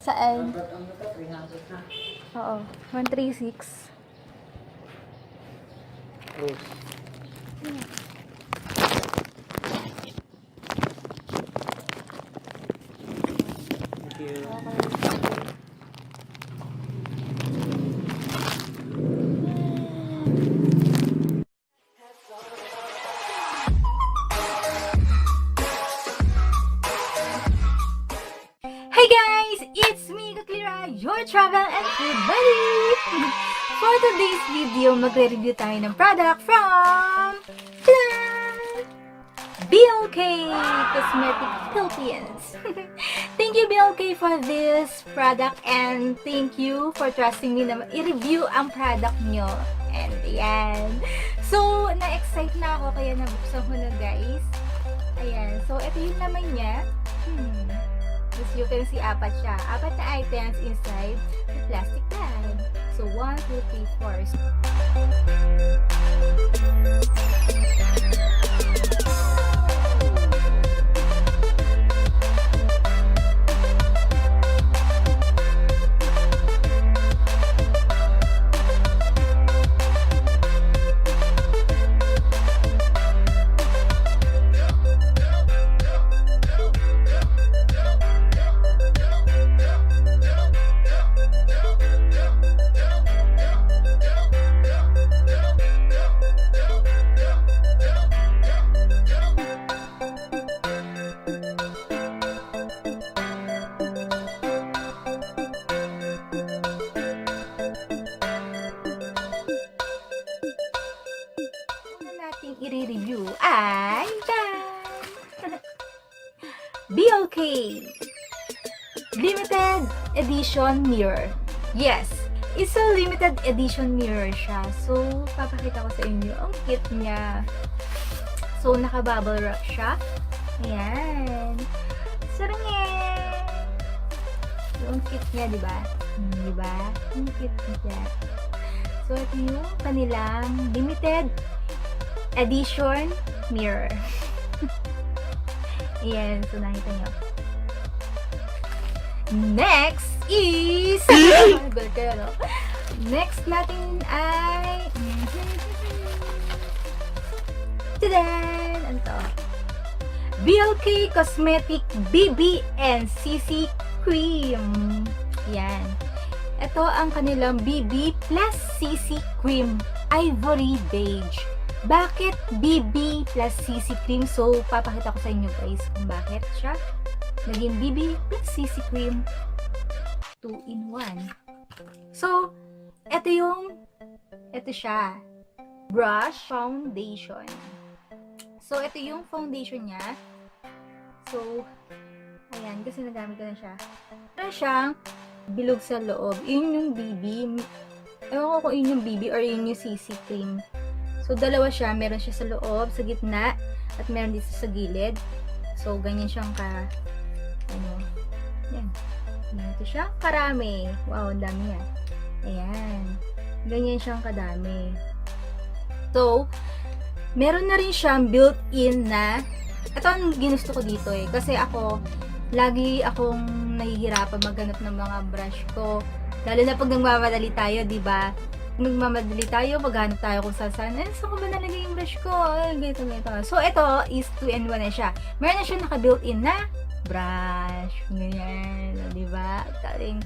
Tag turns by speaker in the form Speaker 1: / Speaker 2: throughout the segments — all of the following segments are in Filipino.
Speaker 1: Saan?
Speaker 2: Ang ito, 300 na.
Speaker 1: Oo. 136.
Speaker 2: Rose. Thank you.
Speaker 1: Hey guys! It's me, Kathleerah, your travel and food buddy! For today's video, magre-review tayo ng product from BLK Cosmetic Ph. Thank you BLK for this product and thank you for trusting me na i-review ang product nyo. And ayan. So, na-excite na ako kaya nabuksan ko na guys. Ayan. So, ito yung naman niya. As you can see, apat siya. Apat na items inside the plastic bag. So, 1, 2, 3, 4. I-review ay BLK Limited Edition Mirror. Yes, it's a limited edition mirror siya. So, papakita ko sa inyo ang kit niya. So, naka-bubble wrap siya. Ayan. Sarangin! Yung kit niya, diba? Diba? Yung kit niya. So, ito yung kanilang limited edition mirror. Ayan, so nakita nyo. Next is next natin ay tadan! Ano to? BLK Cosmetic BB and CC Cream. Yan. Ito ang kanilang BB plus CC Cream Ivory Beige. Bakit BB plus CC Cream? So, papakita ko sa inyo guys kung bakit siya naging BB plus CC Cream 2-in-1. So, ito siya. Brush Foundation. So, ito yung foundation niya. So, ayan, kasi nagamit ko na siya. Meron siyang bilog sa loob. Yun yung BB. Ewan ko kung yun yung BB or yun yung CC Cream. So, dalawa siya. Meron siya sa loob, sa gitna, at meron dito sa gilid. So, ganyan siyang yan. Ito siya, karami. Wow, ang dami yan. Ayan. Ganyan siyang kadami. So, meron na rin siyang built-in na, ito ang ginusto ko dito kasi ako, lagi akong nahihirapan maghanap ng mga brush ko. Lalo na pag nagmamadali tayo, diba? Nagmamadali tayo, maghanap tayo kung saan. Saan ko ba nalagay yung brush ko? Ganito. So, ito is 2-in-1 na siya. Meron na siya naka-built-in na brush. Ganyan. Diba? Galing.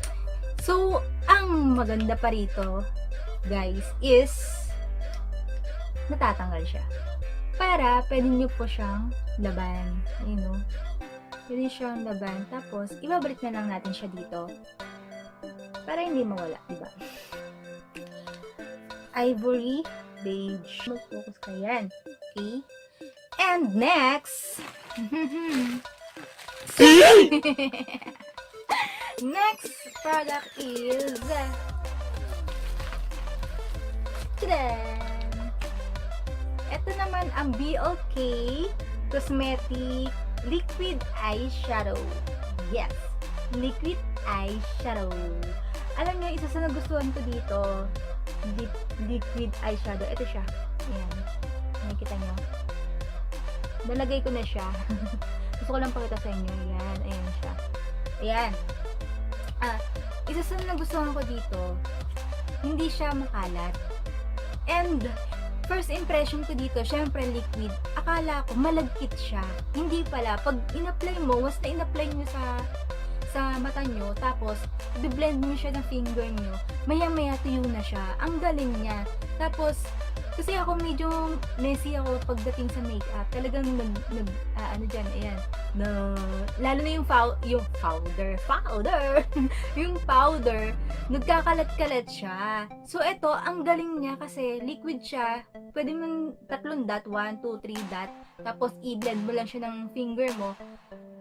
Speaker 1: So, ang maganda pa rito, guys, is natatanggal siya. Para, pwede nyo po siyang laban. You know? Pwede siyang laban. Tapos, ibabalik na lang natin siya dito. Para hindi mawala. Diba? Ivory beige. Mag-focus ka yan. Okay? And next, next product is ito naman ang BLK Cosmetic Liquid Eyeshadow. Yes, liquid eyeshadow. Alam niyo, isa sa nagustuhan ko dito, liquid eyeshadow. Ito siya. Ayan. Nakikita niyo. Nalagay ko na siya. Gusto ko lang pakita sa inyo. Ayan. Ayan siya. Ayan. isa sa nagustuhan ko dito, hindi siya makalat. And, first impression ko dito, syempre liquid. Akala ko malagkit siya. Hindi pala. Pag in-apply mo, once na in-apply nyo sa mata nyo, tapos i-blend nyo siya ng finger nyo, maya-maya tuyo na siya. Ang galing niya. Tapos, kasi ako medyo messy ako pagdating sa makeup. Talagang ano dyan, ayan. Lalo na yung powder. Yung powder, nagkakalat-kalat siya. So, ito, ang galing niya kasi liquid siya. Pwede mo 3 dot, 1, 2, 3 dot. Tapos, i-blend mo lang siya ng finger mo.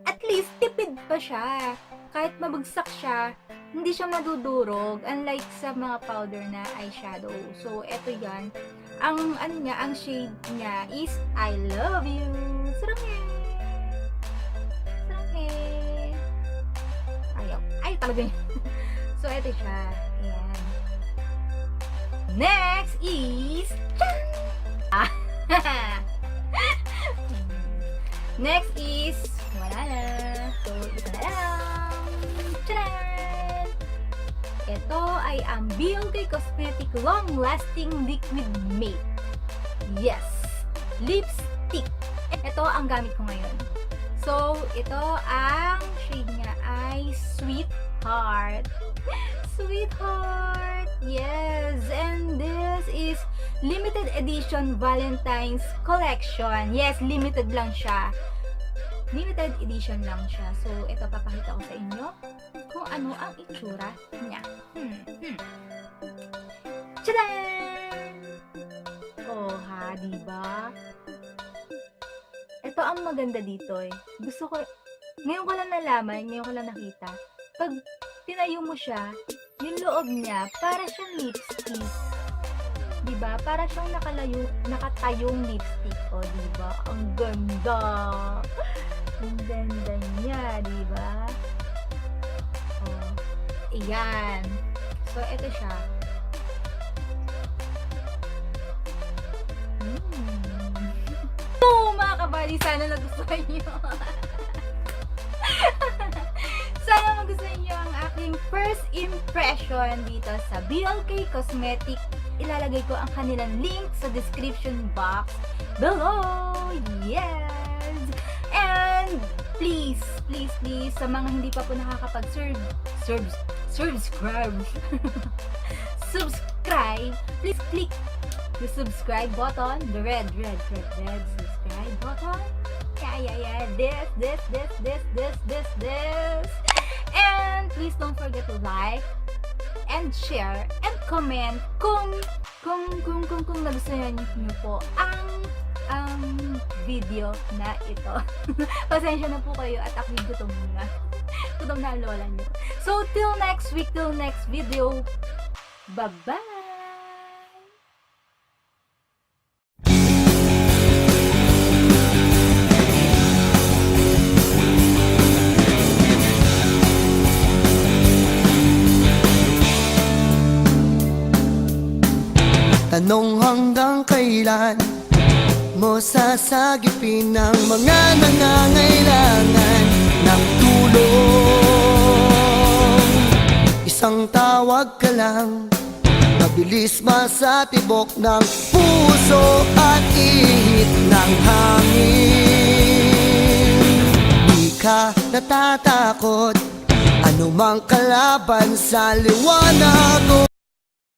Speaker 1: At least, tipid pa siya. Kahit mabagsak siya, hindi siya madudurog. Unlike sa mga powder na eyeshadow. So, eto yan. Ang shade niya is I Love You. Saranghe! Ayaw. Ay, talaga yun. So, eto siya. Ayan. Next is... Next is... Wala na. So, ito na lang. Tcharan! Ito ay ang BLK Cosmetic Long Lasting Liquid Matte. Yes! Lipstick. Ito ang gamit ko ngayon. So, ito ang shade niya ay Sweetheart. Sweetheart! Yes! And this is limited edition Valentine's Collection. Yes, limited lang siya. Limited edition lang siya. So, ito papakita ko sa inyo kung ano ang itsura niya. Tchadan! Oh, ha, diba? Ito ang maganda dito eh. Gusto ko, ngayon ko lang nalaman, ngayon ko lang nakita. Pag tinayo mo siya, yung loob niya, para siyang lipstick. Diba? Para siyang nakatayong lipstick. O, diba? Ang ganda! Ang ganda niya, diba? O, ayan. So, ito siya. So, mga kabali, sana nagustuhan nyo. Sana magustuhan nyo ang aking first impression dito sa BLK Cosmetic. Ilalagay ko ang kanilang link sa description box below. Yes! And please, sa mga hindi pa po subscribe, please click the subscribe button, the red subscribe button. Yeah. This. And please don't forget to like and share and comment kung nagustuhan niyo po ang video na ito. Pasensya na po kayo at ako'y gutom na. Gutom na ang lola niyo. So, till next week, till next video. Bye-bye!
Speaker 3: Tanong hanggang kailan mo sasagipin ang mga nangangailangan ng tulong. Isang tawag ka lang, mabilis masatibok ng puso at ihip ng hangin. Di ka natatakot, anumang kalaban sa liwanag